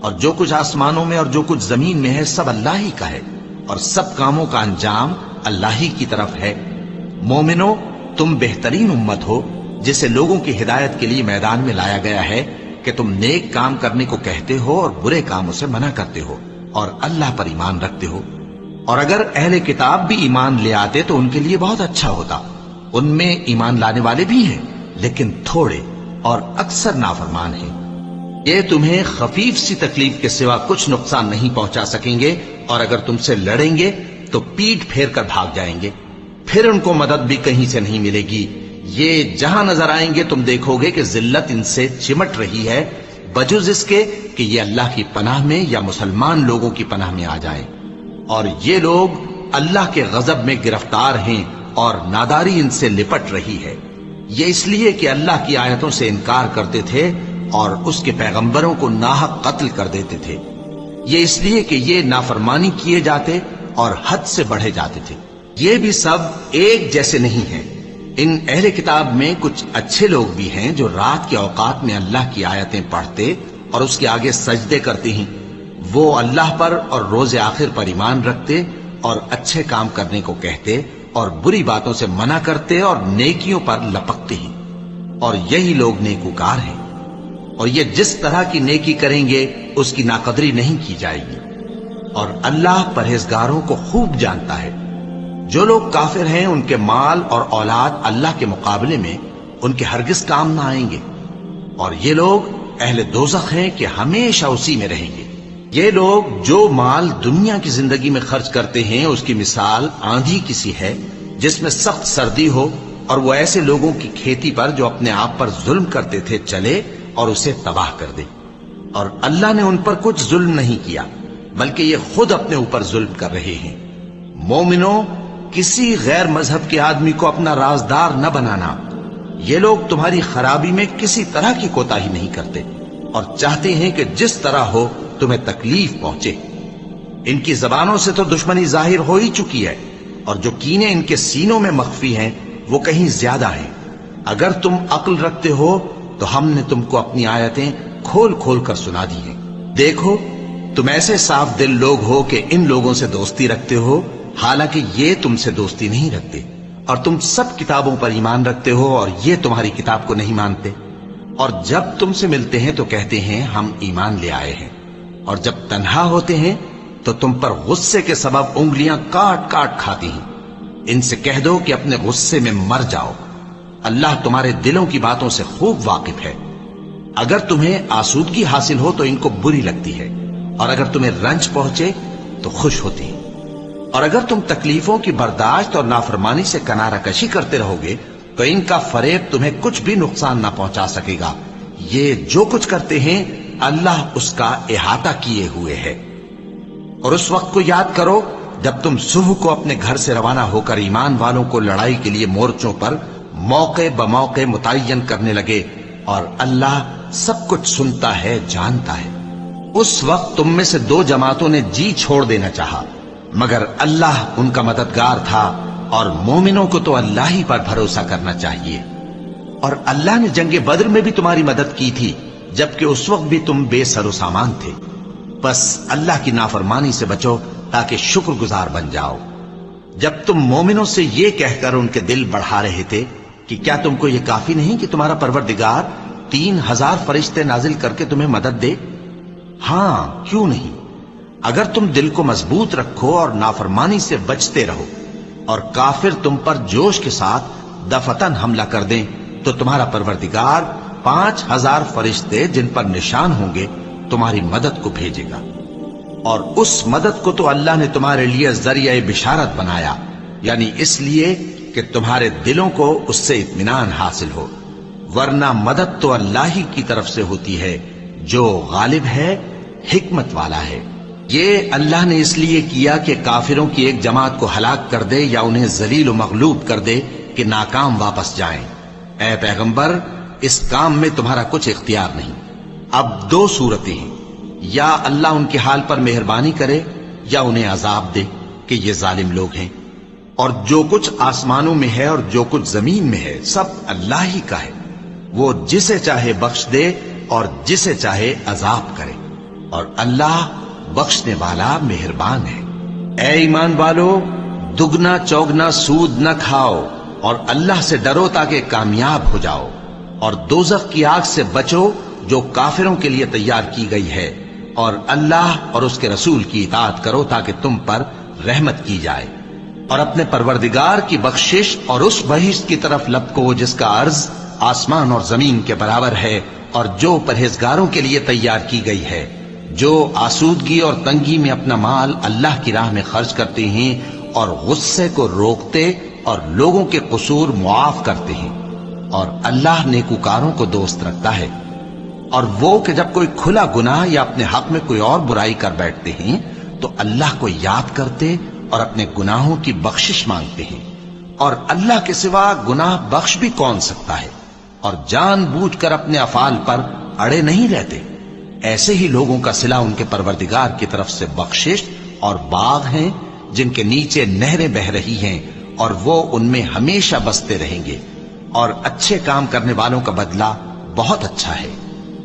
اور جو کچھ آسمانوں میں اور جو کچھ زمین میں ہے سب اللہ ہی کا ہے۔ اور سب کاموں کا انجام اللہ ہی کی طرف ہے۔ مومنو، تم بہترین امت ہو جسے لوگوں کی ہدایت کے لیے میدان میں لایا گیا ہے کہ تم نیک کام کرنے کو کہتے ہو اور برے کاموں سے منع کرتے ہو اور اللہ پر ایمان رکھتے ہو۔ اور اگر اہل کتاب بھی ایمان لے آتے تو ان کے لیے بہت اچھا ہوتا۔ ان میں ایمان لانے والے بھی ہیں لیکن تھوڑے اور اکثر نافرمان ہیں۔ یہ تمہیں خفیف سی تکلیف کے سوا کچھ نقصان نہیں پہنچا سکیں گے، اور اگر تم سے لڑیں گے تو پیٹ پھیر کر بھاگ جائیں گے، پھر ان کو مدد بھی کہیں سے نہیں ملے گی۔ یہ جہاں نظر آئیں گے تم دیکھو گے کہ ذلت ان سے چمٹ رہی ہے، بجز اس کے کہ یہ اللہ کی پناہ میں یا مسلمان لوگوں کی پناہ میں آ جائیں۔ اور یہ لوگ اللہ کے غضب میں گرفتار ہیں اور ناداری ان سے لپٹ رہی ہے۔ یہ اس لیے کہ اللہ کی آیتوں سے انکار کرتے تھے اور اس کے پیغمبروں کو ناحق قتل کر دیتے تھے۔ یہ اس لیے کہ یہ نافرمانی کیے جاتے اور حد سے بڑھے جاتے تھے۔ یہ بھی سب ایک جیسے نہیں ہیں۔ ان اہل کتاب میں کچھ اچھے لوگ بھی ہیں جو رات کے اوقات میں اللہ کی آیتیں پڑھتے اور اس کے آگے سجدے کرتے ہیں۔ وہ اللہ پر اور روز آخر پر ایمان رکھتے اور اچھے کام کرنے کو کہتے اور بری باتوں سے منع کرتے اور نیکیوں پر لپکتے ہیں، اور یہی لوگ نیکوکار ہیں۔ اور یہ جس طرح کی نیکی کریں گے اس کی ناقدری نہیں کی جائے گی، اور اللہ پرہیزگاروں کو خوب جانتا ہے۔ جو لوگ کافر ہیں ان کے مال اور اولاد اللہ کے مقابلے میں ان کے ہرگز کام نہ آئیں گے، اور یہ لوگ اہل دوزخ ہیں کہ ہمیشہ اسی میں رہیں گے۔ یہ لوگ جو مال دنیا کی زندگی میں خرچ کرتے ہیں اس کی مثال آندھی کی سی ہے جس میں سخت سردی ہو اور وہ ایسے لوگوں کی کھیتی پر جو اپنے آپ پر ظلم کرتے تھے چلے اور اسے تباہ کر دے۔ اور اللہ نے ان پر کچھ ظلم نہیں کیا بلکہ یہ خود اپنے اوپر ظلم کر رہے ہیں۔ مومنوں، کسی غیر مذہب کے آدمی کو اپنا رازدار نہ بنانا۔ یہ لوگ تمہاری خرابی میں کسی طرح کی کوتاہی نہیں کرتے اور چاہتے ہیں کہ جس طرح ہو تمہیں تکلیف پہنچے۔ ان کی زبانوں سے تو دشمنی ظاہر ہو ہی چکی ہے، اور جو کینے ان کے سینوں میں مخفی ہیں وہ کہیں زیادہ ہیں۔ اگر تم عقل رکھتے ہو تو ہم نے تم کو اپنی آیتیں کھول کھول کر سنا دی ہیں۔ دیکھو، تم ایسے صاف دل لوگ ہو کہ ان لوگوں سے دوستی رکھتے ہو حالانکہ یہ تم سے دوستی نہیں رکھتے، اور تم سب کتابوں پر ایمان رکھتے ہو اور یہ تمہاری کتاب کو نہیں مانتے۔ اور جب تم سے ملتے ہیں تو کہتے ہیں ہم ایمان لے آئے ہیں، اور جب تنہا ہوتے ہیں تو تم پر غصے کے سبب انگلیاں کاٹ کاٹ کھاتی ہیں۔ ان سے کہہ دو کہ اپنے غصے میں مر جاؤ، اللہ تمہارے دلوں کی باتوں سے خوب واقف ہے۔ اگر تمہیں آسودگی حاصل ہو تو ان کو بری لگتی ہے، اور اگر تمہیں رنج پہنچے تو خوش ہوتی ہیں۔ اور اگر تم تکلیفوں کی برداشت اور نافرمانی سے کنارہ کشی کرتے رہو گے تو ان کا فریب تمہیں کچھ بھی نقصان نہ پہنچا سکے گا۔ یہ جو کچھ کرتے ہیں اللہ اس کا احاطہ کیے ہوئے ہے۔ اور اس وقت کو یاد کرو جب تم صبح کو اپنے گھر سے روانہ ہو کر ایمان والوں کو لڑائی کے لیے مورچوں پر موقع بموقع متعین کرنے لگے، اور اللہ سب کچھ سنتا ہے، جانتا ہے۔ اس وقت تم میں سے دو جماعتوں نے جی چھوڑ دینا چاہا، مگر اللہ ان کا مددگار تھا، اور مومنوں کو تو اللہ ہی پر بھروسہ کرنا چاہیے۔ اور اللہ نے جنگ بدر میں بھی تمہاری مدد کی تھی جبکہ اس وقت بھی تم بے سر و سامان تھے۔ بس اللہ کی نافرمانی سے بچو تاکہ شکر گزار بن جاؤ۔ جب تم مومنوں سے یہ کہہ کر ان کے دل بڑھا رہے تھے کہ کیا تم کو یہ کافی نہیں کہ تمہارا پروردگار 3000 فرشتے نازل کر کے تمہیں مدد دے؟ ہاں، کیوں نہیں؟ اگر تم دل کو مضبوط رکھو اور نافرمانی سے بچتے رہو، اور کافر تم پر جوش کے ساتھ دفتن حملہ کر دیں تو تمہارا پروردگار 5000 فرشتے جن پر نشان ہوں گے تمہاری مدد کو بھیجے گا۔ اور اس مدد کو تو اللہ نے تمہارے لیے ذریعہ بشارت بنایا، یعنی اس لیے کہ تمہارے دلوں کو اس سے اطمینان حاصل ہو، ورنہ مدد تو اللہ ہی کی طرف سے ہوتی ہے جو غالب ہے، حکمت والا ہے۔ یہ اللہ نے اس لیے کیا کہ کافروں کی ایک جماعت کو ہلاک کر دے یا انہیں ذلیل و مغلوب کر دے کہ ناکام واپس جائیں۔ اے پیغمبر، اس کام میں تمہارا کچھ اختیار نہیں۔ اب دو صورتیں ہیں، یا اللہ ان کے حال پر مہربانی کرے یا انہیں عذاب دے کہ یہ ظالم لوگ ہیں۔ اور جو کچھ آسمانوں میں ہے اور جو کچھ زمین میں ہے سب اللہ ہی کا ہے، وہ جسے چاہے بخش دے اور جسے چاہے عذاب کرے، اور اللہ بخشنے والا مہربان ہے۔ اے ایمان والو، دگنا چوگنا سود نہ کھاؤ اور اللہ سے ڈرو تاکہ کامیاب ہو جاؤ، اور دوزخ کی آگ سے بچو جو کافروں کے لیے تیار کی گئی ہے، اور اللہ اور اس کے رسول کی اطاعت کرو تاکہ تم پر رحمت کی جائے، اور اپنے پروردگار کی بخشش اور اس بہشت کی طرف لپکو جس کا عرض آسمان اور زمین کے برابر ہے، اور جو پرہیزگاروں کے لیے تیار کی گئی ہے، جو آسودگی اور تنگی میں اپنا مال اللہ کی راہ میں خرچ کرتے ہیں اور غصے کو روکتے اور لوگوں کے قصور معاف کرتے ہیں، اور اللہ نیکوکاروں کو دوست رکھتا ہے۔ اور وہ کہ جب کوئی کھلا گناہ یا اپنے حق میں کوئی اور برائی کر بیٹھتے ہیں تو اللہ کو یاد کرتے اور اپنے گناہوں کی بخشش مانگتے ہیں، اور اللہ کے سوا گناہ بخش بھی کون سکتا ہے، اور جان بوجھ کر اپنے افعال پر اڑے نہیں رہتے۔ ایسے ہی لوگوں کا صلہ ان کے پروردگار کی طرف سے بخشش اور باغ ہیں جن کے نیچے نہریں بہ رہی ہیں، اور وہ ان میں ہمیشہ بستے رہیں گے، اور اچھے کام کرنے والوں کا بدلہ بہت اچھا ہے۔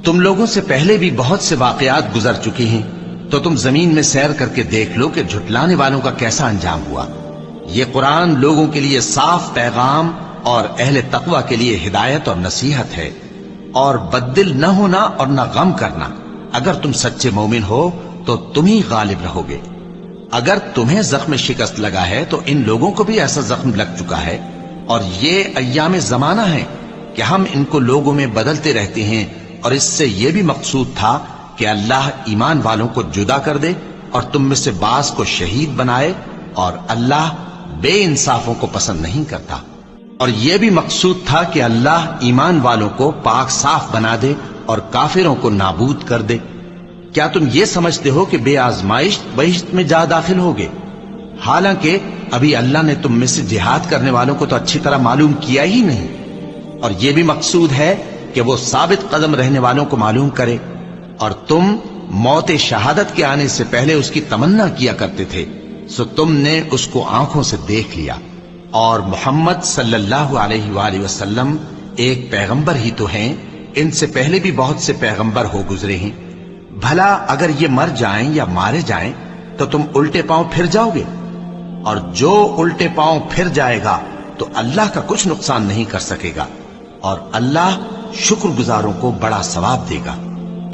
تم لوگوں سے پہلے بھی بہت سے واقعات گزر چکے ہیں، تو تم زمین میں سیر کر کے دیکھ لو کہ جھٹلانے والوں کا کیسا انجام ہوا۔ یہ قرآن لوگوں کے لیے صاف پیغام اور اہل تقوی کے لیے ہدایت اور نصیحت ہے، اور بددل نہ ہونا اور نہ غم کرنا۔ اگر تم سچے مومن ہو تو تم ہی غالب رہو گے۔ اگر تمہیں زخم شکست لگا ہے تو ان لوگوں کو بھی ایسا زخم لگ چکا ہے، اور یہ ایام زمانہ ہے کہ ہم ان کو لوگوں میں بدلتے رہتے ہیں، اور اس سے یہ بھی مقصود تھا کہ اللہ ایمان والوں کو جدا کر دے اور تم میں سے بعض کو شہید بنائے، اور اللہ بے انصافوں کو پسند نہیں کرتا۔ اور یہ بھی مقصود تھا کہ اللہ ایمان والوں کو پاک صاف بنا دے اور کافروں کو نابود کر دے۔ کیا تم یہ سمجھتے ہو کہ بے آزمائش بہشت میں جا داخل ہوگے؟ حالانکہ ابھی اللہ نے تم میں سے جہاد کرنے والوں کو تو اچھی طرح معلوم کیا ہی نہیں، اور یہ بھی مقصود ہے کہ وہ ثابت قدم رہنے والوں کو معلوم کرے۔ اور تم موت شہادت کے آنے سے پہلے اس کی تمنا کیا کرتے تھے، سو تم نے اس کو آنکھوں سے دیکھ لیا۔ اور محمد صلی اللہ علیہ وآلہ وسلم ایک پیغمبر ہی تو ہیں، ان سے پہلے بھی بہت سے پیغمبر ہو گزرے ہیں۔ بھلا اگر یہ مر جائیں یا مارے جائیں تو تم الٹے پاؤں پھر جاؤ گے؟ اور جو الٹے پاؤں پھر جائے گا تو اللہ کا کچھ نقصان نہیں کر سکے گا، اور اللہ شکر گزاروں کو بڑا ثواب دے گا۔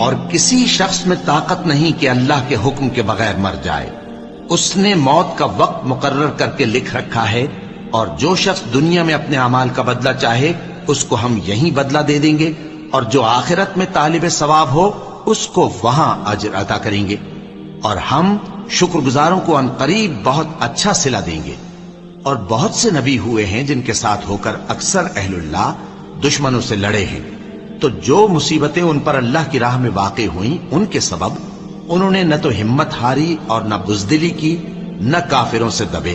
اور کسی شخص میں طاقت نہیں کہ اللہ کے حکم کے بغیر مر جائے، اس نے موت کا وقت مقرر کر کے لکھ رکھا ہے، اور جو شخص دنیا میں اپنے اعمال کا بدلہ چاہے اس کو ہم یہیں بدلہ دے دیں گے، اور جو آخرت میں طالب ثواب ہو اس کو وہاں اجر عطا کریں گے، اور ہم شکر گزاروں کو ان قریب بہت اچھا صلہ دیں گے۔ اور بہت سے نبی ہوئے ہیں جن کے ساتھ ہو کر اکثر اہل اللہ دشمنوں سے لڑے ہیں، تو جو مصیبتیں ان پر اللہ کی راہ میں واقع ہوئیں ان کے سبب انہوں نے نہ تو ہمت ہاری اور نہ بزدلی کی، نہ کافروں سے دبے،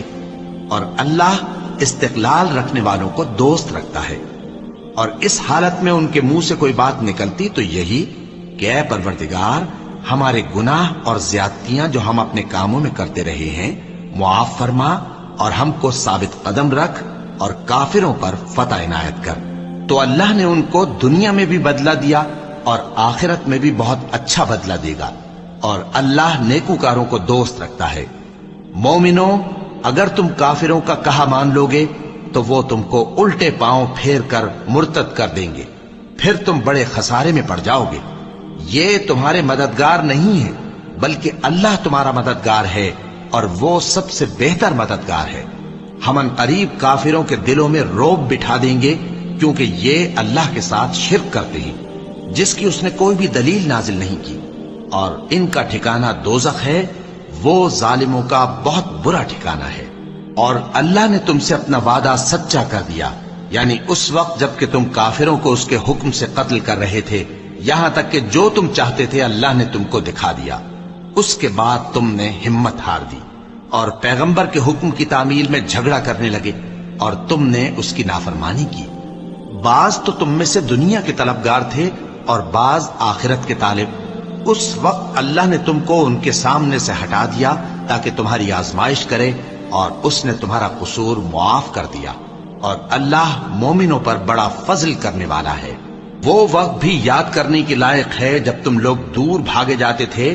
اور اللہ استقلال رکھنے والوں کو دوست رکھتا ہے۔ اور اس حالت میں ان کے منہ سے کوئی بات نکلتی تو یہی کہ اے پروردگار، ہمارے گناہ اور زیادتیاں جو ہم اپنے کاموں میں کرتے رہے ہیں معاف فرما، اور ہم کو ثابت قدم رکھ اور کافروں پر فتح عنایت کر۔ تو اللہ نے ان کو دنیا میں بھی بدلہ دیا اور آخرت میں بھی بہت اچھا بدلہ دے گا، اور اللہ نیکوکاروں کو دوست رکھتا ہے۔ مومنو، اگر تم کافروں کا کہا مان لوگے تو وہ تم کو الٹے پاؤں پھیر کر مرتد کر دیں گے، پھر تم بڑے خسارے میں پڑ جاؤ گے۔ یہ تمہارے مددگار نہیں ہے بلکہ اللہ تمہارا مددگار ہے، اور وہ سب سے بہتر مددگار ہے۔ ہم ان قریب کافروں کے دلوں میں رعب بٹھا دیں گے، کیونکہ یہ اللہ کے ساتھ شرک کرتے ہیں جس کی اس نے کوئی بھی دلیل نازل نہیں کی، اور ان کا ٹھکانہ دوزخ ہے، وہ ظالموں کا بہت برا ٹھکانہ ہے۔ اور اللہ نے تم سے اپنا وعدہ سچا کر دیا، یعنی اس وقت جب کہ تم کافروں کو اس کے حکم سے قتل کر رہے تھے، یہاں تک کہ جو تم چاہتے تھے اللہ نے تم کو دکھا دیا۔ اس کے بعد تم نے ہمت ہار دی اور پیغمبر کے حکم کی تعمیل میں جھگڑا کرنے لگے، اور تم نے اس کی نافرمانی کی۔ بعض تو تم میں سے دنیا کے طلبگار تھے اور بعض آخرت کے طالب۔ اس وقت اللہ نے تم کو ان کے سامنے سے ہٹا دیا تاکہ تمہاری آزمائش کرے، اور اس نے تمہارا قصور معاف کر دیا، اور اللہ مومنوں پر بڑا فضل کرنے والا ہے۔ وہ وقت بھی یاد کرنے کے لائق ہے جب تم لوگ دور بھاگے جاتے تھے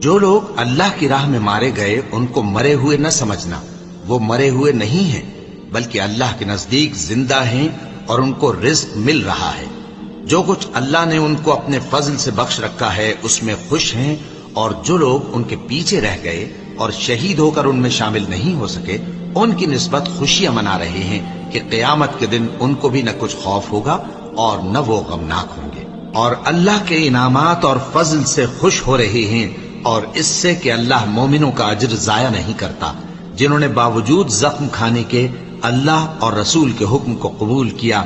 جو لوگ اللہ کی راہ میں مارے گئے ان کو مرے ہوئے نہ سمجھنا، وہ مرے ہوئے نہیں ہیں بلکہ اللہ کے نزدیک زندہ ہیں اور ان کو رزق مل رہا ہے۔ جو کچھ اللہ نے ان کو اپنے فضل سے بخش رکھا ہے اس میں خوش ہیں، اور جو لوگ ان کے پیچھے رہ گئے اور شہید ہو کر ان میں شامل نہیں ہو سکے ان کی نسبت خوشیاں منا رہے ہیں کہ قیامت کے دن ان کو بھی نہ کچھ خوف ہوگا اور نہ وہ غمناک ہوں گے، اور اللہ کے انعامات اور فضل سے خوش ہو رہے ہیں، اور اس سے کہ اللہ مومنوں کا اجر ضائع نہیں کرتا جنہوں نے باوجود زخم کھانے کے اللہ اور رسول کے حکم کو قبول کیا۔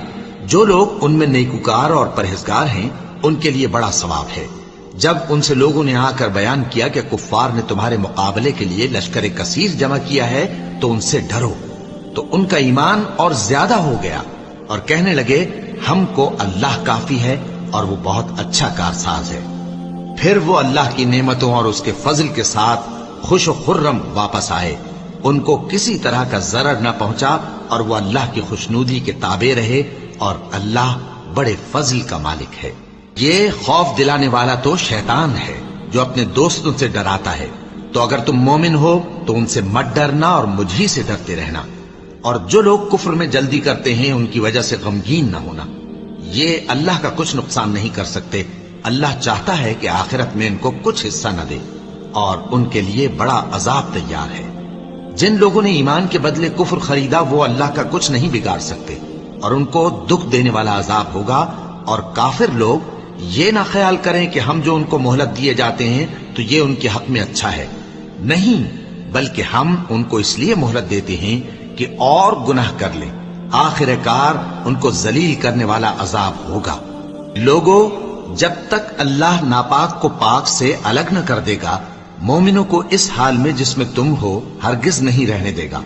جو لوگ ان میں نیکوکار اور پرہیزگار ہیں ان کے لیے بڑا ثواب ہے۔ جب ان سے لوگوں نے آ کر بیان کیا کہ کفار نے تمہارے مقابلے کے لیے لشکر کثیر جمع کیا ہے تو ان سے ڈرو، تو ان کا ایمان اور زیادہ ہو گیا اور کہنے لگے ہم کو اللہ کافی ہے اور وہ بہت اچھا کارساز ہے۔ پھر وہ اللہ کی نعمتوں اور اس کے فضل کے ساتھ خوش و خرم واپس آئے، ان کو کسی طرح کا ضرر نہ پہنچا اور وہ اللہ کی خوشنودی کے تابع رہے، اور اللہ بڑے فضل کا مالک ہے۔ یہ خوف دلانے والا تو شیطان ہے جو اپنے دوستوں سے ڈراتا ہے، تو اگر تم مومن ہو تو ان سے مت ڈرنا اور مجھ ہی سے ڈرتے رہنا، اور جو لوگ کفر میں جلدی کرتے ہیں ان کی وجہ سے غمگین نہ ہونا، یہ اللہ کا کچھ نقصان نہیں کر سکتے۔ اللہ چاہتا ہے کہ آخرت میں ان کو کچھ حصہ نہ دے اور ان کے لیے بڑا عذاب تیار ہے۔ جن لوگوں نے ایمان کے بدلے کفر خریدا وہ اللہ کا کچھ نہیں بگاڑ سکتے، اور ان کو دکھ دینے والا عذاب ہوگا۔ اور کافر لوگ یہ نہ خیال کریں کہ ہم جو ان کو مہلت دیے جاتے ہیں تو یہ ان کے حق میں اچھا ہے، نہیں، بلکہ ہم ان کو اس لیے مہلت دیتے ہیں کہ اور گناہ کر لیں، آخر کار ان کو ذلیل کرنے والا عذاب ہوگا۔ لوگوں، جب تک اللہ ناپاک کو پاک سے الگ نہ کر دے گا مومنوں کو اس حال میں جس میں تم ہو ہرگز نہیں رہنے دے گا،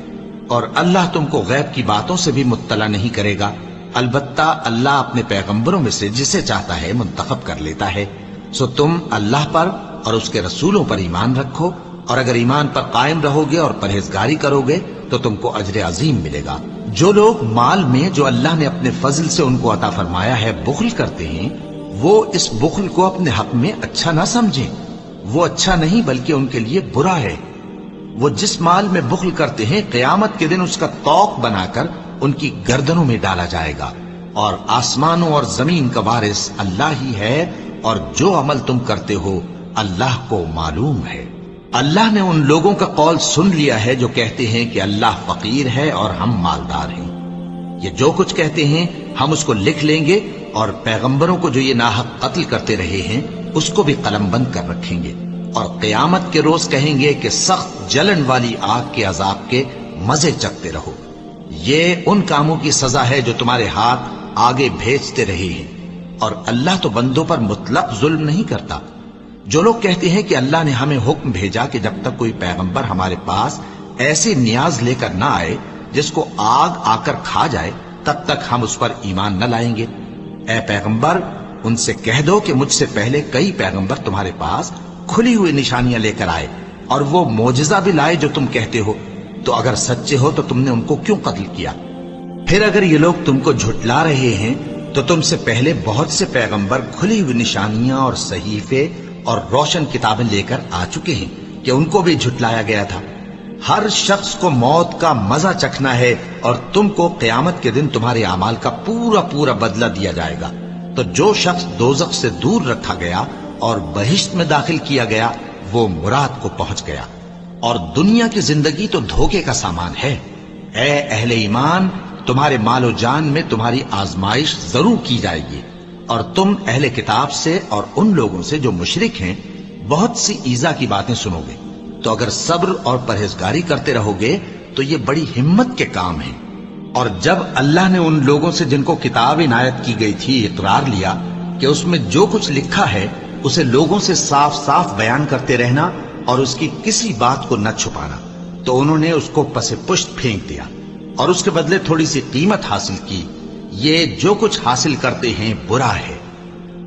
اور اللہ تم کو غیب کی باتوں سے بھی مطلع نہیں کرے گا۔ البتہ اللہ اپنے پیغمبروں میں سے جسے چاہتا ہے منتخب کر لیتا ہے۔ سو تم اللہ پر اور اس کے رسولوں پر ایمان رکھو، اور اگر ایمان پر قائم رہو گے اور پرہیزگاری کرو گے تو تم کو اجر عظیم ملے گا۔ جو لوگ مال میں جو اللہ نے اپنے فضل سے ان کو عطا فرمایا ہے بخل کرتے ہیں، وہ اس بخل کو اپنے حق میں اچھا نہ سمجھیں، وہ اچھا نہیں بلکہ ان کے لیے برا ہے۔ وہ جس مال میں بخل کرتے ہیں قیامت کے دن اس کا طوق بنا کر ان کی گردنوں میں ڈالا جائے گا، اور آسمانوں اور زمین کا وارث اللہ ہی ہے، اور جو عمل تم کرتے ہو اللہ کو معلوم ہے۔ اللہ نے ان لوگوں کا قول سن لیا ہے جو کہتے ہیں کہ اللہ فقیر ہے اور ہم مالدار ہیں۔ یہ جو کچھ کہتے ہیں ہم اس کو لکھ لیں گے، اور پیغمبروں کو جو یہ ناحق قتل کرتے رہے ہیں اس کو بھی قلم بند کر رکھیں گے، اور قیامت کے روز کہیں گے کہ سخت جلن والی آگ کے عذاب کے مزے چکھتے رہو۔ یہ ان کاموں کی سزا ہے جو تمہارے ہاتھ آگے بھیجتے رہے ہیں، اور اللہ تو بندوں پر مطلق ظلم نہیں کرتا۔ جو لوگ کہتے ہیں کہ اللہ نے ہمیں حکم بھیجا کہ جب تک کوئی پیغمبر ہمارے پاس ایسی نیاز لے کر نہ آئے جس کو آگ آ کر کھا جائے تب تک ہم اس پر ایمان نہ لائیں گے، اے پیغمبر ان سے کہہ دو کہ مجھ سے پہلے کئی پیغمبر تمہارے پاس کھلی ہوئی نشانیاں لے کر آئے اور وہ معجزہ بھی لائے جو تم کہتے ہو، تو اگر سچے ہو تو تم نے ان کو کیوں قتل کیا؟ پھر اگر یہ لوگ تم کو جھٹلا رہے ہیں تو تم سے پہلے بہت سے پیغمبر کھلی ہوئی نشانیاں اور صحیفے اور روشن کتابیں لے کر آ چکے ہیں کہ ان کو بھی جھٹلایا گیا تھا۔ ہر شخص کو موت کا مزہ چکھنا ہے، اور تم کو قیامت کے دن تمہارے اعمال کا پورا پورا بدلہ دیا جائے گا۔ تو جو شخص دوزخ سے دور رکھا گیا اور بہشت میں داخل کیا گیا وہ مراد کو پہنچ گیا، اور دنیا کی زندگی تو دھوکے کا سامان ہے۔ اے اہل ایمان، تمہارے مال و جان میں تمہاری آزمائش ضرور کی جائے گی، اور تم اہل کتاب سے اور ان لوگوں سے جو مشرک ہیں بہت سی ایذا کی باتیں سنو گے، تو اگر صبر اور پرہیزگاری کرتے رہو گے تو یہ بڑی ہمت کے کام ہیں۔ اور جب اللہ نے ان لوگوں سے جن کو کتاب عنایت کی گئی تھی اقرار لیا کہ اس میں جو کچھ لکھا ہے اسے لوگوں سے صاف صاف بیان کرتے رہنا اور اس کی کسی بات کو نہ چھپانا، تو انہوں نے اس کو پس پشت پھینک دیا اور اس کے بدلے تھوڑی سی قیمت حاصل کی۔ یہ جو کچھ حاصل کرتے ہیں برا ہے۔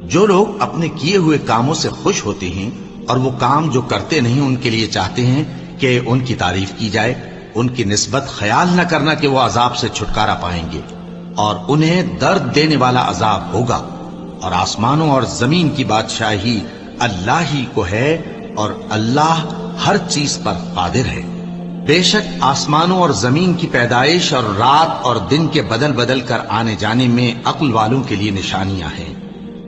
جو لوگ اپنے کیے ہوئے کاموں سے خوش ہوتے ہیں اور وہ کام جو کرتے نہیں ان کے لیے چاہتے ہیں کہ ان کی تعریف کی جائے، ان کی نسبت خیال نہ کرنا کہ وہ عذاب سے چھٹکارا پائیں گے، اور انہیں درد دینے والا عذاب ہوگا۔ اور آسمانوں اور زمین کی بادشاہی اللہ ہی کو ہے، اور اللہ ہر چیز پر قادر ہے۔ بے شک آسمانوں اور زمین کی پیدائش اور رات اور دن کے بدل بدل کر آنے جانے میں عقل والوں کے لیے نشانیاں ہیں،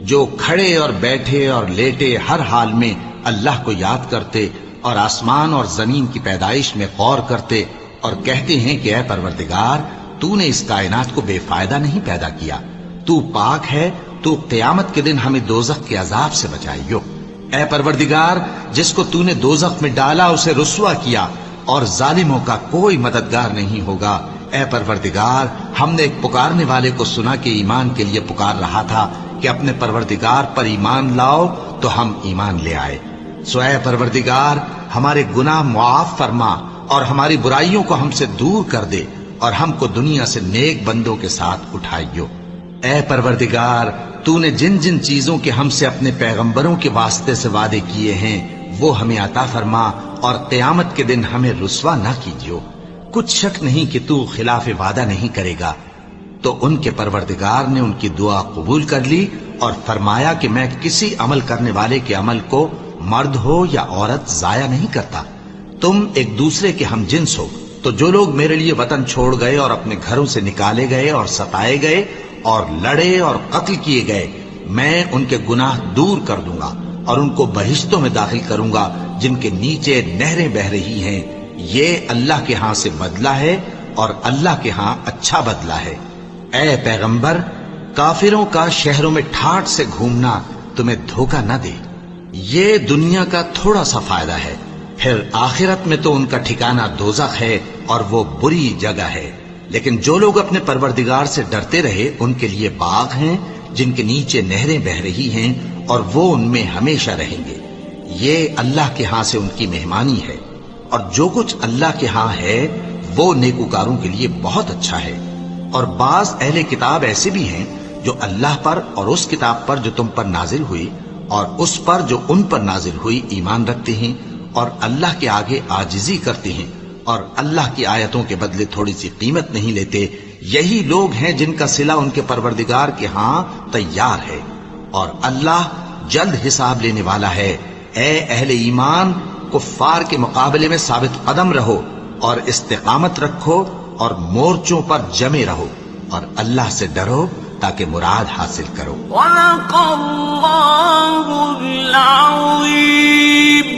جو کھڑے اور بیٹھے اور لیٹے ہر حال میں اللہ کو یاد کرتے اور آسمان اور زمین کی پیدائش میں غور کرتے اور کہتے ہیں کہ اے پروردگار، تو نے اس کائنات کو بے فائدہ نہیں پیدا کیا، تو پاک ہے، تو قیامت کے دن ہمیں دوزخ کے عذاب سے بچائیو۔ اے پروردگار، جس کو تو نے دوزخ میں ڈالا اسے رسوا کیا اور ظالموں کا کوئی مددگار نہیں ہوگا۔ اے پروردگار، ہم نے ایک پکارنے والے کو سنا کہ ایمان کے لیے پکار رہا تھا کہ اپنے پروردگار پر ایمان لاؤ، تو ہم ایمان لے آئے۔ سو اے پروردگار، ہمارے گناہ معاف فرما اور ہماری برائیوں کو ہم سے دور کر دے اور ہم کو دنیا سے نیک بندوں کے ساتھ اٹھائیو۔ اے پروردگار، تو نے جن جن چیزوں کے ہم سے اپنے پیغمبروں کے واسطے سے وعدے کیے ہیں وہ ہمیں عطا فرما اور قیامت کے دن ہمیں رسوا نہ کیجیو۔ کچھ شک نہیں کہ تو خلاف وعدہ نہیں کرے گا۔ تو ان کے پروردگار نے ان کی دعا قبول کر لی اور فرمایا کہ میں کسی عمل کرنے والے کے عمل کو مرد ہو یا عورت ضائع نہیں کرتا۔ تم ایک دوسرے کے ہم جنس ہو، تو جو لوگ میرے لیے وطن چھوڑ گئے اور اپنے گھروں سے نکالے گئے اور ستائے گئے اور لڑے اور قتل کیے گئے، میں ان کے گناہ دور کر دوں گا اور ان کو بہشتوں میں داخل کروں گا جن کے نیچے نہریں بہ رہی ہیں۔ یہ اللہ کے ہاں سے بدلہ ہے اور اللہ کے ہاں اچھا بدلہ ہے۔ اے پیغمبر، کافروں کا شہروں میں ٹھاٹ سے گھومنا تمہیں دھوکہ نہ دے، یہ دنیا کا تھوڑا سا فائدہ ہے، پھر آخرت میں تو ان کا ٹھکانہ دوزخ ہے اور وہ بری جگہ ہے۔ لیکن جو لوگ اپنے پروردگار سے ڈرتے رہے ان کے لیے باغ ہیں جن کے نیچے نہریں بہ رہی ہیں اور وہ ان میں ہمیشہ رہیں گے۔ یہ اللہ کے ہاں سے ان کی مہمانی ہے، اور جو کچھ اللہ کے ہاں ہے وہ نیکوکاروں کے لیے بہت اچھا ہے۔ اور بعض اہل کتاب ایسے بھی ہیں جو اللہ پر اور اس کتاب پر جو تم پر نازل ہوئی اور اس پر جو ان پر نازل ہوئی ایمان رکھتے ہیں اور اللہ کے آگے عاجزی کرتے ہیں اور اللہ کی آیتوں کے بدلے تھوڑی سی قیمت نہیں لیتے۔ یہی لوگ ہیں جن کا صلہ ان کے پروردگار کے ہاں تیار ہے، اور اللہ جلد حساب لینے والا ہے۔ اے اہل ایمان، کفار کے مقابلے میں ثابت قدم رہو اور استقامت رکھو اور مورچوں پر جمے رہو اور اللہ سے ڈرو تاکہ مراد حاصل کرو۔ صدق اللہ العظیم۔